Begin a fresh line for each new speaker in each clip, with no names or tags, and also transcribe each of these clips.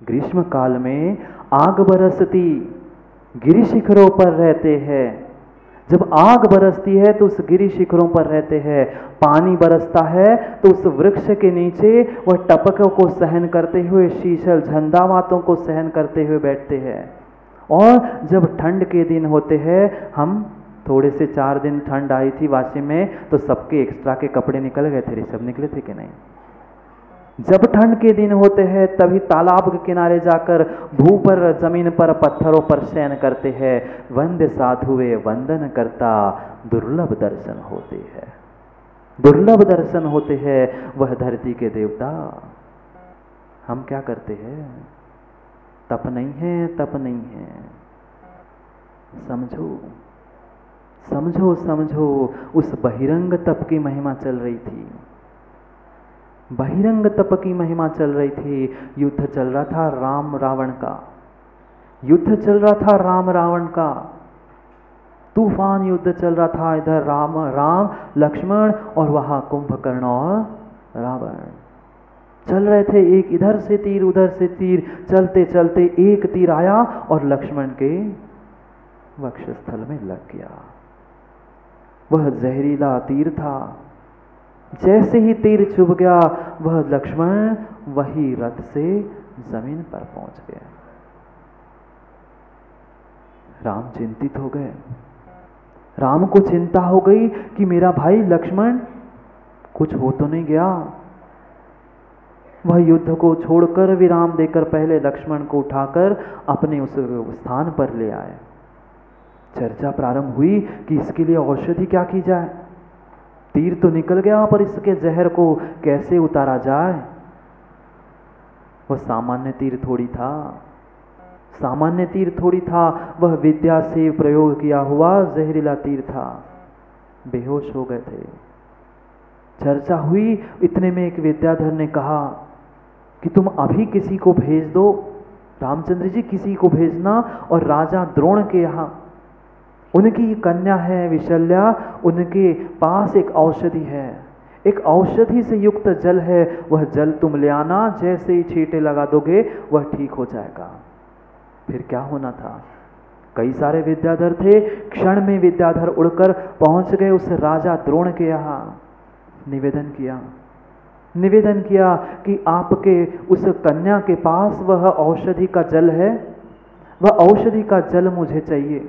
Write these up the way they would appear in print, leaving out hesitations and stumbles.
ग्रीष्म काल में आग बरसती, गिरि शिखरों पर रहते हैं। जब आग बरसती है तो उस गिरि शिखरों पर रहते हैं, पानी बरसता है तो उस वृक्ष के नीचे वह टपकों को सहन करते हुए, शीतल झंझावातों को सहन करते हुए बैठते हैं। और जब ठंड के दिन होते हैं, हम थोड़े से 4 दिन ठंड आई थी वाशी में, तो सबके एक्स्ट्रा के कपड़े निकल गए थे। सब निकले थे कि नहीं? जब ठंड के दिन होते हैं तभी तालाब के किनारे जाकर भू पर, जमीन पर, पत्थरों पर शयन करते हैं। वंद्य साधुए वंदन करता, दुर्लभ दर्शन होते हैं, दुर्लभ दर्शन होते हैं वह धरती के देवता। हम क्या करते हैं? तप नहीं है, तप नहीं है। समझो समझो समझो, उस बहिरंग तप की महिमा चल रही थी, बहिरंग तप की महिमा चल रही थी। युद्ध चल रहा था राम रावण का, युद्ध चल रहा था राम रावण का, तूफान युद्ध चल रहा था। इधर राम लक्ष्मण और वहां कुंभकर्ण और रावण चल रहे थे। एक इधर से तीर, उधर से तीर, चलते चलते एक तीर आया और लक्ष्मण के वक्षस्थल में लग गया। वह जहरीला तीर था। जैसे ही तीर चुभ गया, वह लक्ष्मण वही रथ से जमीन पर पहुंच गए। राम चिंतित हो गए। राम को चिंता हो गई कि मेरा भाई लक्ष्मण कुछ हो तो नहीं गया। वह युद्ध को छोड़कर, विराम देकर पहले लक्ष्मण को उठाकर अपने उस स्थान पर ले आए। चर्चा प्रारंभ हुई कि इसके लिए औषधि क्या की जाए। तीर तो निकल गया, पर इसके जहर को कैसे उतारा जाए। वह सामान्य तीर थोड़ी था, सामान्य तीर थोड़ी था, वह विद्या से प्रयोग किया हुआ जहरीला तीर था। बेहोश हो गए थे। चर्चा हुई, इतने में एक विद्याधर ने कहा कि तुम अभी किसी को भेज दो, रामचंद्र जी किसी को भेजना, और राजा द्रोण के यहाँ उनकी कन्या है विशल्या, उनके पास एक औषधि है, एक औषधि से युक्त जल है, वह जल तुम ले आना। जैसे ही छींटे लगा दोगे वह ठीक हो जाएगा। फिर क्या होना था? कई सारे विद्याधर थे। क्षण में विद्याधर उड़कर पहुंच गए उस राजा द्रोण के यहाँ। निवेदन किया कि आपके उस कन्या के पास वह औषधि का जल है, वह औषधि का जल मुझे चाहिए,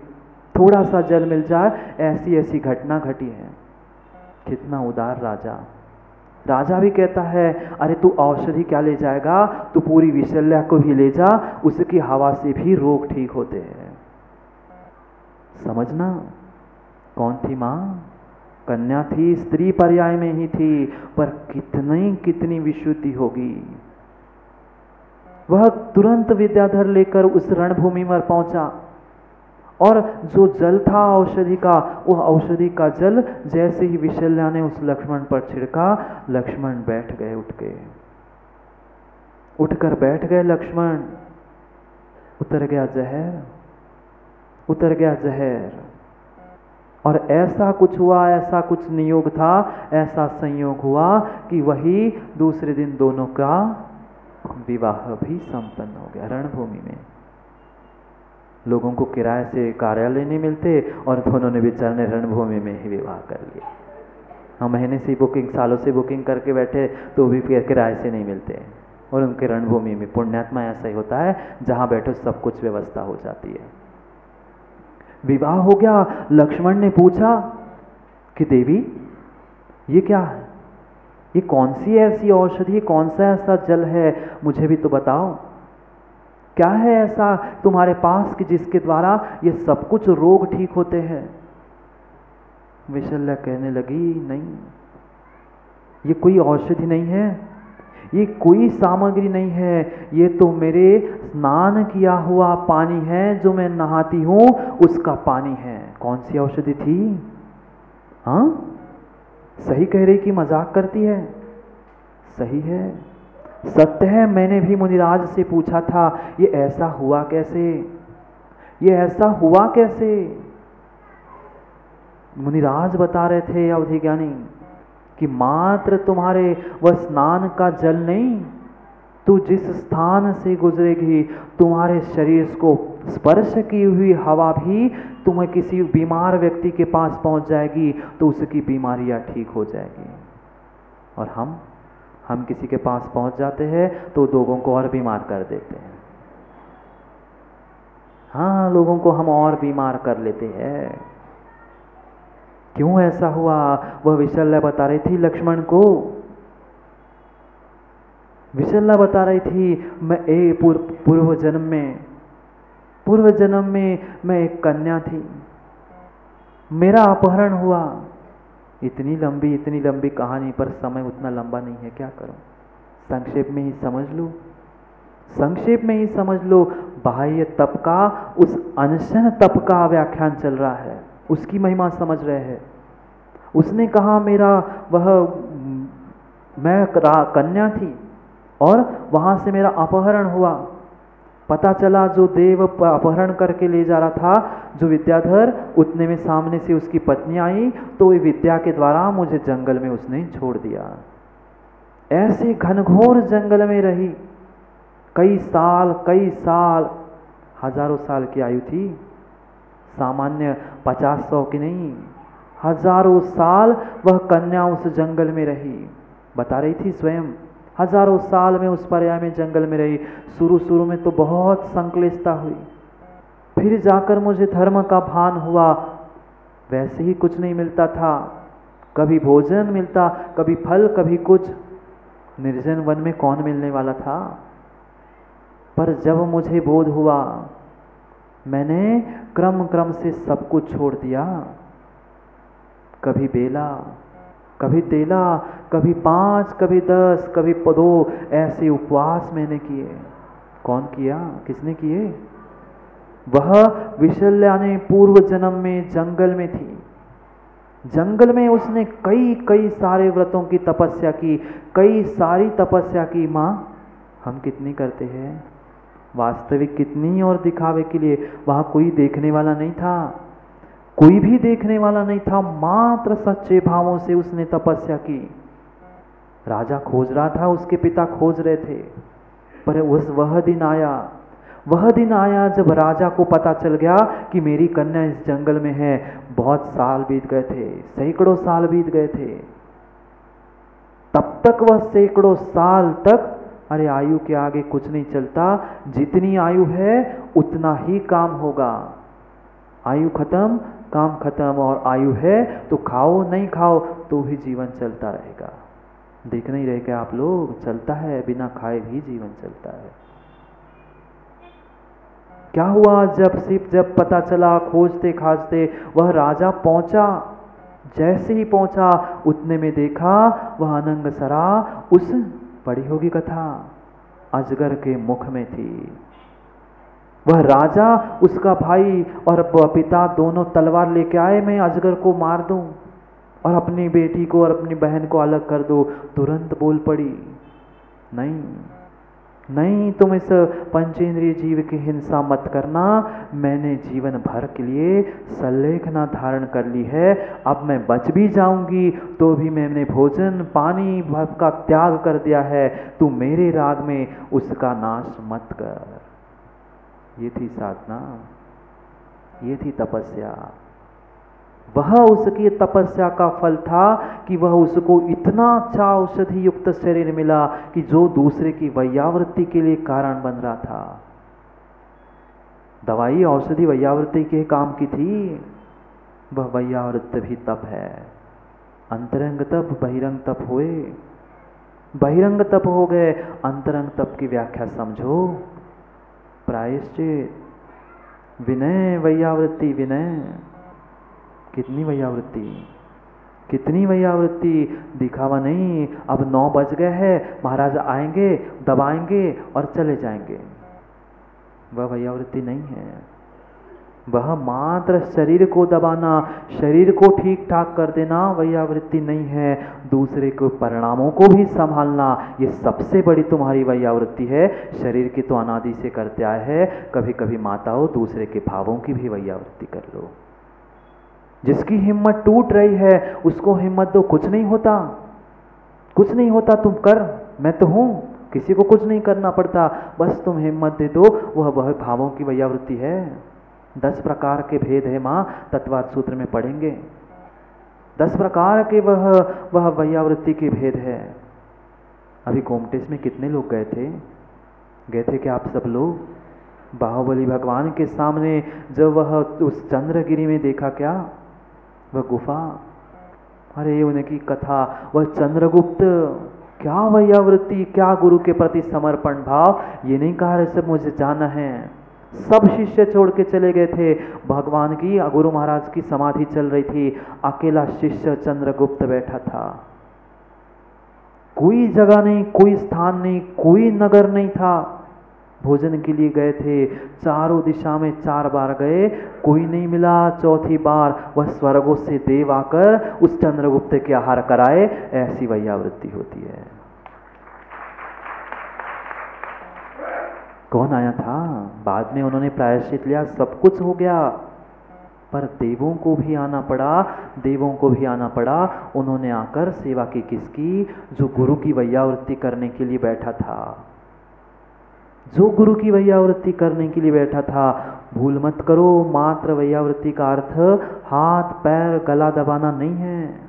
थोड़ा सा जल मिल जाए, ऐसी ऐसी घटना घटी है। कितना उदार राजा। राजा भी कहता है, अरे तू औषधि क्या ले जाएगा, तू पूरी विशल्या को ही ले जा, उसकी हवा से भी रोग ठीक होते हैं। समझना, कौन थी माँ? कन्या थी, स्त्री पर्याय में ही थी, पर कितनी विशुद्धि होगी। वह तुरंत विद्याधर लेकर उस रणभूमि में पहुंचा, और जो जल था औषधि का, वह औषधि का जल जैसे ही विशल्या ने उस लक्ष्मण पर छिड़का, लक्ष्मण बैठ गए, उठकर बैठ गए लक्ष्मण। उतर गया जहर। और ऐसा कुछ हुआ, ऐसा कुछ नियोग था, ऐसा संयोग हुआ कि वही दूसरे दिन दोनों का विवाह भी संपन्न हो गया रणभूमि में। लोगों को किराए से कार्यालय नहीं मिलते और दोनों ने बेचारे ने रणभूमि में ही विवाह कर लिया। हम महीने से बुकिंग, सालों से बुकिंग करके बैठे तो भी किराए से नहीं मिलते, और उनके रणभूमि में। पुण्यात्मा ऐसा ही होता है, जहां बैठो सब कुछ व्यवस्था हो जाती है। विवाह हो गया। लक्ष्मण ने पूछा कि देवी ये क्या है, ये कौन सी ऐसी औषधि, कौन सा ऐसा जल है, मुझे भी तो बताओ। क्या है ऐसा तुम्हारे पास कि जिसके द्वारा ये सब कुछ रोग ठीक होते हैं? विशल्या कहने लगी, नहीं, ये कोई औषधि नहीं है, ये कोई सामग्री नहीं है, ये तो मेरे स्नान किया हुआ पानी है, जो मैं नहाती हूं उसका पानी है। कौन सी औषधि थी? हाँ, सही कह रही कि मजाक करती है? सही है, सत्य है। मैंने भी मुनिराज से पूछा था, ये ऐसा हुआ कैसे, ये ऐसा हुआ कैसे? मुनिराज बता रहे थे अवधि ज्ञानी कि मात्र तुम्हारे वह स्नान का जल नहीं, तू जिस स्थान से गुजरेगी, तुम्हारे शरीर को स्पर्श की हुई हवा भी तुम्हें किसी बीमार व्यक्ति के पास पहुंच जाएगी तो उसकी बीमारियां ठीक हो जाएगी। और हम किसी के पास पहुंच जाते हैं तो लोगों को और बीमार कर देते हैं। हाँ, लोगों को हम और बीमार कर लेते हैं। क्यों ऐसा हुआ? वह विशल्या बता रही थी लक्ष्मण को। विशल्या बता रही थी, मैं पूर्व जन्म में मैं एक कन्या थी, मेरा अपहरण हुआ। इतनी लंबी कहानी, पर समय उतना लंबा नहीं है, क्या करूं? संक्षेप में ही समझ लो। बाह्य तप का, उस अनशन तप का व्याख्यान चल रहा है, उसकी महिमा समझ रहे हैं। उसने कहा मैं कन्या थी और वहां से मेरा अपहरण हुआ। पता चला जो देव अपहरण करके ले जा रहा था, जो विद्याधर, उतने में सामने से उसकी पत्नी आई, तो वे विद्या के द्वारा मुझे जंगल में उसने छोड़ दिया। ऐसे घनघोर जंगल में रही कई साल, हजारों साल की आयु थी, सामान्य 50-100 की नहीं, हजारों साल वह कन्या उस जंगल में रही। बता रही थी स्वयं, हजारों साल में उस पर्याय में जंगल में रही। शुरू में तो बहुत संक्लिष्टता हुई, फिर जाकर मुझे धर्म का भान हुआ। वैसे ही कुछ नहीं मिलता था, कभी भोजन मिलता, कभी फल, कभी कुछ। निर्जन वन में कौन मिलने वाला था? पर जब मुझे बोध हुआ, मैंने क्रम से सब कुछ छोड़ दिया। कभी बेला, कभी तेला, कभी 5, कभी 10, कभी 2, ऐसे उपवास मैंने किए। कौन किया? किसने किए? वह विशल्या ने पूर्व जन्म में जंगल में थी। जंगल में उसने कई सारे व्रतों की तपस्या की, कई सारी तपस्या की। माँ, हम कितनी करते हैं? वास्तविक कितनी? और दिखावे के लिए। वहां कोई देखने वाला नहीं था, कोई भी देखने वाला नहीं था, मात्र सच्चे भावों से उसने तपस्या की। राजा खोज रहा था, उसके पिता खोज रहे थे, पर वह दिन आया जब राजा को पता चल गया कि मेरी कन्या इस जंगल में है। बहुत साल बीत गए थे, सैकड़ों साल बीत गए थे। तब तक वह सैकड़ों साल तक, अरे आयु के आगे कुछ नहीं चलता, जितनी आयु है उतना ही काम होगा। आयु खत्म, काम खत्म, और आयु है तो खाओ, नहीं खाओ तो भी जीवन चलता रहेगा। देख नहीं रहे क्या आप लोग? चलता है, बिना खाए भी जीवन चलता है। क्या हुआ? जब पता चला, खोजते खाजते वह राजा पहुंचा। जैसे ही पहुंचा, उतने में देखा वह अनंगसरा उस, पढ़ी होगी कथा, अजगर के मुख में थी। वह राजा, उसका भाई और पिता दोनों तलवार लेके आए, मैं अजगर को मार दूं और अपनी बेटी को और अपनी बहन को अलग कर दो। तुरंत बोल पड़ी, नहीं, तुम इस पंचेंद्रिय जीव की हिंसा मत करना। मैंने जीवन भर के लिए संलेखना धारण कर ली है। अब मैं बच भी जाऊंगी तो भी मैंने भोजन पानी भर का त्याग कर दिया है। तू मेरे राग में उसका नाश मत कर। ये थी साधना, ये थी तपस्या। वह उसकी तपस्या का फल था कि वह उसको इतना अच्छा औषधि युक्त शरीर मिला कि जो दूसरे की वैयावृत्ति के लिए कारण बन रहा था। दवाई औषधि वैयावृत्ति के काम की थी, वह वैयावृत्त भी तप है। अंतरंग तप, बहिरंग तप हुए, बहिरंग तप हो गए। अंतरंग तप की व्याख्या समझो, प्रायश्चित, विनय, वैयावृत्ति, विनय। कितनी वैयावृत्ति, दिखावा नहीं। अब 9 बज गए हैं, महाराज आएंगे, दबाएंगे और चले जाएंगे। वह वैयावृत्ति नहीं है। वह मात्र शरीर को दबाना, शरीर को ठीक ठाक कर देना वैयावृत्ति नहीं है। दूसरे के परिणामों को भी संभालना, ये सबसे बड़ी तुम्हारी वैयावृत्ति है। शरीर की तो अनादि से करते आए हैं। कभी कभी माताओं, दूसरे के भावों की भी वैयावृत्ति कर लो। जिसकी हिम्मत टूट रही है उसको हिम्मत दो। कुछ नहीं होता, तुम कर, मैं तो हूं, किसी को कुछ नहीं करना पड़ता, बस तुम हिम्मत दे दो। वह भावों की वैयावृत्ति है। 10 प्रकार के भेद है माँ, तत्वार्थ सूत्र में पढ़ेंगे। 10 प्रकार के वह वैयावृत्ति के भेद है। अभी गोमटेश में कितने लोग गए थे क्या आप सब लोग? बाहुबली भगवान के सामने जब वह उस चंद्रगिरी में देखा क्या, वह गुफा, अरे उनकी कथा, वह चंद्रगुप्त, क्या वैयावृत्ति, क्या गुरु के प्रति समर्पण भाव। ये नहीं कहा सब मुझे जाना है, सब शिष्य छोड़ के चले गए थे। भगवान की, गुरु महाराज की समाधि चल रही थी, अकेला शिष्य चंद्रगुप्त बैठा था। कोई जगह नहीं, कोई स्थान नहीं, कोई नगर नहीं था। भोजन के लिए गए थे, चारों दिशा में 4 बार गए, कोई नहीं मिला। चौथी बार वह स्वर्गों से देव आकर उस चंद्रगुप्त के आहार कराए। ऐसी वैयावृत्ति होती है। कौन आया था? बाद में उन्होंने प्रायश्चित लिया, सब कुछ हो गया, पर देवों को भी आना पड़ा। उन्होंने आकर सेवा की किसकी? जो गुरु की वैयावृत्ति करने के लिए बैठा था, भूल मत करो, मात्र वैयावृत्ति का अर्थ हाथ पैर गला दबाना नहीं है।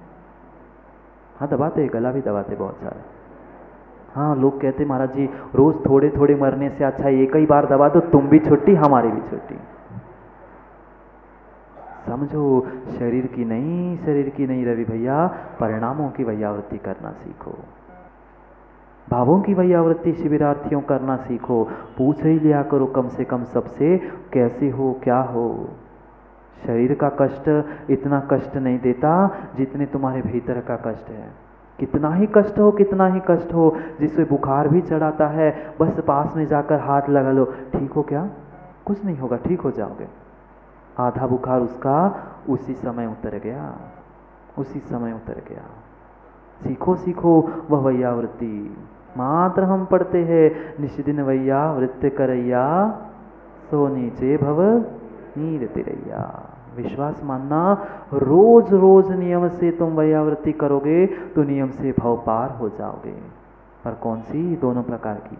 हाँ दबाते, गला भी दबाते बहुत सारे। हाँ लोग कहते महाराज जी रोज थोड़े थोड़े मरने से अच्छा एक ही बार दबा दो, तुम भी छुट्टी हमारी भी छुट्टी। समझो, शरीर की नहीं रवि भैया, परिणामों की वैयावृत्ति करना सीखो। भावों की वैयावृत्ति शिविरार्थियों करना सीखो। पूछ ही लिया करो कम से कम सबसे, कैसे हो, क्या हो। शरीर का कष्ट इतना कष्ट नहीं देता जितने तुम्हारे भीतर का कष्ट है। कितना ही कष्ट हो, जिससे बुखार भी चढ़ाता है, बस पास में जाकर हाथ लगा लो, ठीक हो क्या? कुछ नहीं होगा, ठीक हो जाओगे। आधा बुखार उसका उसी समय उतर गया। सीखो वह वैयावृत्ति। मात्र हम पढ़ते हैं निष्दिन वैयावृत्ति करैया, सो नीचे भव नीर तिरैया। विश्वास मानना, रोज रोज नियम से तुम वैयावृत्ति करोगे तो नियम से भव पार हो जाओगे। पर कौन सी? दोनों प्रकार की।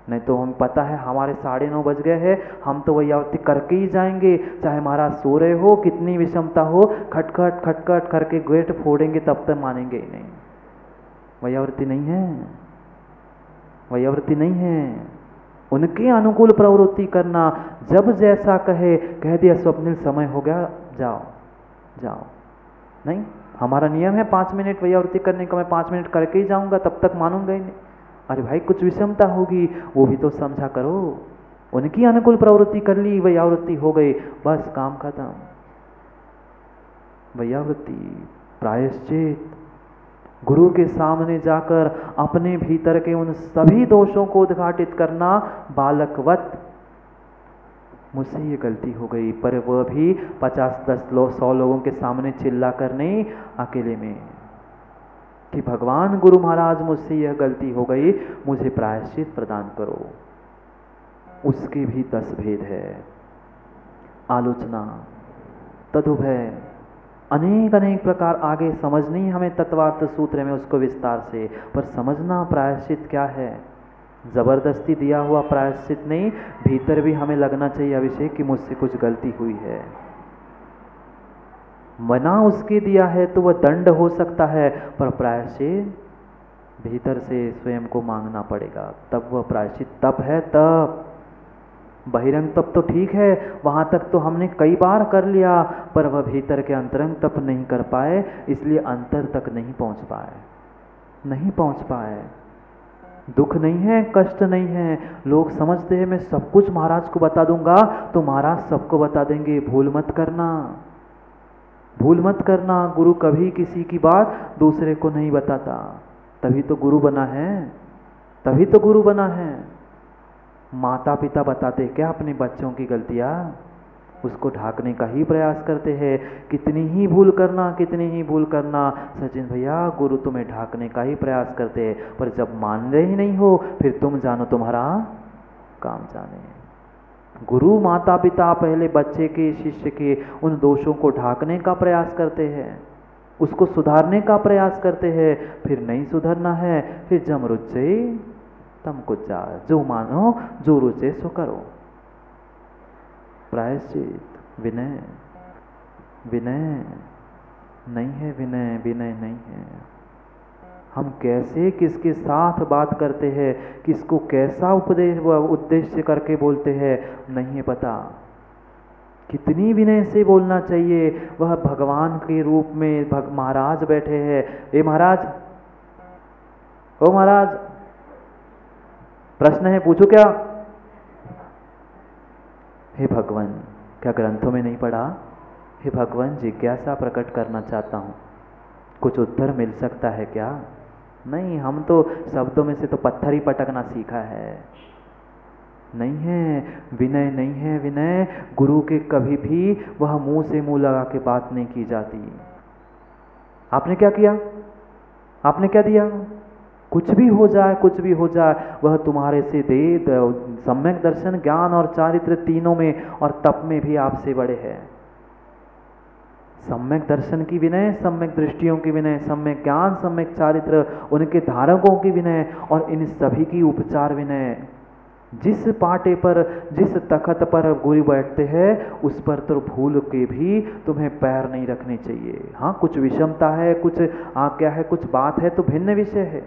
नहीं तो हमें पता है हमारे 9:30 बज गए हैं, हम तो वैयावृत्ति करके ही जाएंगे, चाहे महाराज सो रहे हो, कितनी विषमता हो, खटखट करके गेट फोड़ेंगे तब तक मानेंगे ही नहीं। वैयावृत्ति नहीं है। उनके अनुकूल प्रवृत्ति करना, जब जैसा कह दिया स्वप्निल समय हो गया, जाओ। नहीं, हमारा नियम है 5 मिनट वैयावृत्ति करने का, मैं 5 मिनट करके ही जाऊंगा, तब तक मानूंगा ही नहीं। अरे भाई कुछ विषमता होगी, वो भी तो समझा करो। उनकी अनुकूल प्रवृत्ति कर ली, वैयावृत्ति हो गई, बस काम खत्म। वैयावृत्ति, प्रायश्चित, गुरु के सामने जाकर अपने भीतर के उन सभी दोषों को उद्घाटित करना। बालकवत, मुझसे ये गलती हो गई, पर वह भी 50-100 लोगों के सामने चिल्ला कर नहीं, अकेले में, कि भगवान गुरु महाराज मुझसे यह गलती हो गई, मुझे प्रायश्चित प्रदान करो। उसके भी 10 भेद है। आलोचना, तदुभय, अनेक प्रकार, आगे समझनी हमें तत्वार्थ सूत्र में उसको विस्तार से, पर समझना प्रायश्चित क्या है। जबरदस्ती दिया हुआ प्रायश्चित नहीं, भीतर भी हमें लगना चाहिए अभिषेक कि मुझसे कुछ गलती हुई है। मना उसके दिया है तो वह दंड हो सकता है, पर प्रायश्चित भीतर से स्वयं को मांगना पड़ेगा, तब वह प्रायश्चित तप है। तप, बहिरंग तप तो ठीक है, वहाँ तक तो हमने कई बार कर लिया, पर वह भीतर के अंतरंग तप नहीं कर पाए, इसलिए अंतर तक नहीं पहुँच पाए। दुख नहीं है, कष्ट नहीं है। लोग समझते हैं मैं सब कुछ महाराज को बता दूंगा तो महाराज सबको बता देंगे। भूल मत करना। गुरु कभी किसी की बात दूसरे को नहीं बताता, तभी तो गुरु बना है। माता पिता बताते क्या अपने बच्चों की गलतियाँ? उसको ढांकने का ही प्रयास करते हैं। कितनी ही भूल करना सचिन भैया, गुरु तुम्हें ढांकने का ही प्रयास करते हैं, पर जब मान रहे ही नहीं हो, फिर तुम जानो तुम्हारा काम जाने। गुरु माता पिता पहले बच्चे के, शिष्य के उन दोषों को ढांकने का प्रयास करते हैं, उसको सुधारने का प्रयास करते हैं, फिर नहीं सुधरना है, फिर जम रुचई तम कुछ जा, जो मानो जो रुचे सो करो। प्रायश्चित, विनय, विनय नहीं है, विनय विनय नहीं है। हम कैसे किसके साथ बात करते हैं, किसको कैसा उपदेश उद्देश्य करके बोलते हैं, नहीं है पता। कितनी विनय से बोलना चाहिए। वह भगवान के रूप में महाराज बैठे हैं। ए महाराज, ओ महाराज, प्रश्न है, पूछो क्या? हे भगवान, क्या ग्रंथों में नहीं पढ़ा? हे भगवान, जिज्ञासा प्रकट करना चाहता हूँ, कुछ उत्तर मिल सकता है क्या? नहीं, हम तो शब्दों में से तो पत्थर ही पटकना सीखा है। नहीं है, विनय नहीं है। विनय गुरु के कभी भी वह मुंह से मुंह लगा के बात नहीं की जाती। आपने क्या किया? आपने क्या दिया? कुछ भी हो जाए, कुछ भी हो जाए, वह तुम्हारे से दे। सम्यक दर्शन, ज्ञान और चारित्र तीनों में और तप में भी आपसे बड़े हैं। सम्यक दर्शन की विनय, सम्यक दृष्टियों की विनय, सम्यक ज्ञान, सम्यक चारित्र, उनके धारकों की विनय, और इन सभी की उपचार विनय। जिस पाटे पर, जिस तखत पर गुरु बैठते हैं, उस पर तो भूल के भी तुम्हें पैर नहीं रखने चाहिए। हाँ, कुछ विषमता है, कुछ आज्ञा है, कुछ बात है तो भिन्न विषय है।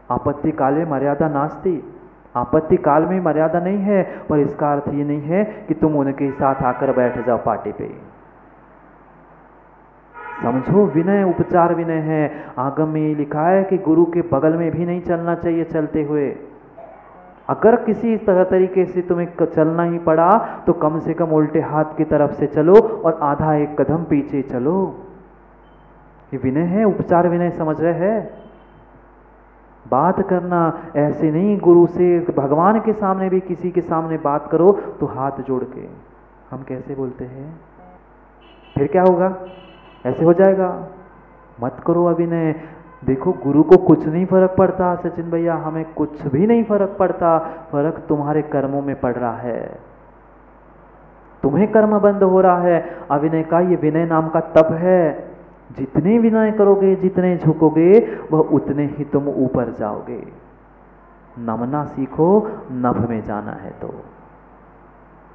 आपत्ति काले मर्यादा नास्ति। आपत्ति काल में मर्यादा नहीं है, पर इसका अर्थ ये नहीं है कि तुम उनके साथ आकर बैठ जाओ पाटे पे। समझो, विनय उपचार विनय है। आगम में लिखा है कि गुरु के बगल में भी नहीं चलना चाहिए चलते हुए। अगर किसी तरीके से तुम्हें चलना ही पड़ा तो कम से कम उल्टे हाथ की तरफ से चलो और आधा एक कदम पीछे चलो। ये विनय है, उपचार विनय, समझ रहे हैं? बात करना ऐसे नहीं, गुरु से, भगवान के सामने भी किसी के सामने बात करो तो हाथ जोड़ के। हम कैसे बोलते हैं? फिर क्या होगा? ऐसे हो जाएगा। मत करो अभिनय। देखो, गुरु को कुछ नहीं फर्क पड़ता सचिन भैया, हमें कुछ भी नहीं फर्क पड़ता। फर्क तुम्हारे कर्मों में पड़ रहा है। तुम्हें कर्म बंद हो रहा है। अभिनय का ये विनय नाम का तप है। जितने विनय करोगे, जितने झुकोगे, वह उतने ही तुम ऊपर जाओगे। नमना सीखो, नभ में जाना है तो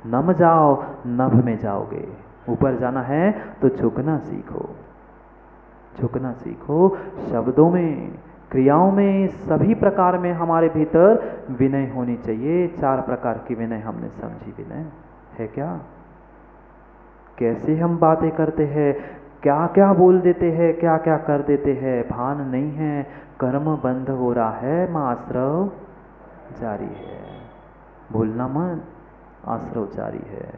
नम जाओ, नभ में जाओगे। ऊपर जाना है तो झुकना सीखो, झुकना सीखो। शब्दों में, क्रियाओं में, सभी प्रकार में हमारे भीतर विनय होनी चाहिए। 4 प्रकार की विनय हमने समझी। विनय है क्या? कैसे हम बातें करते हैं, क्या क्या बोल देते हैं, क्या क्या कर देते हैं, भान नहीं है। कर्म बंद हो रहा है, मां आश्रव जारी है। भूलना मत, आश्रव जारी है।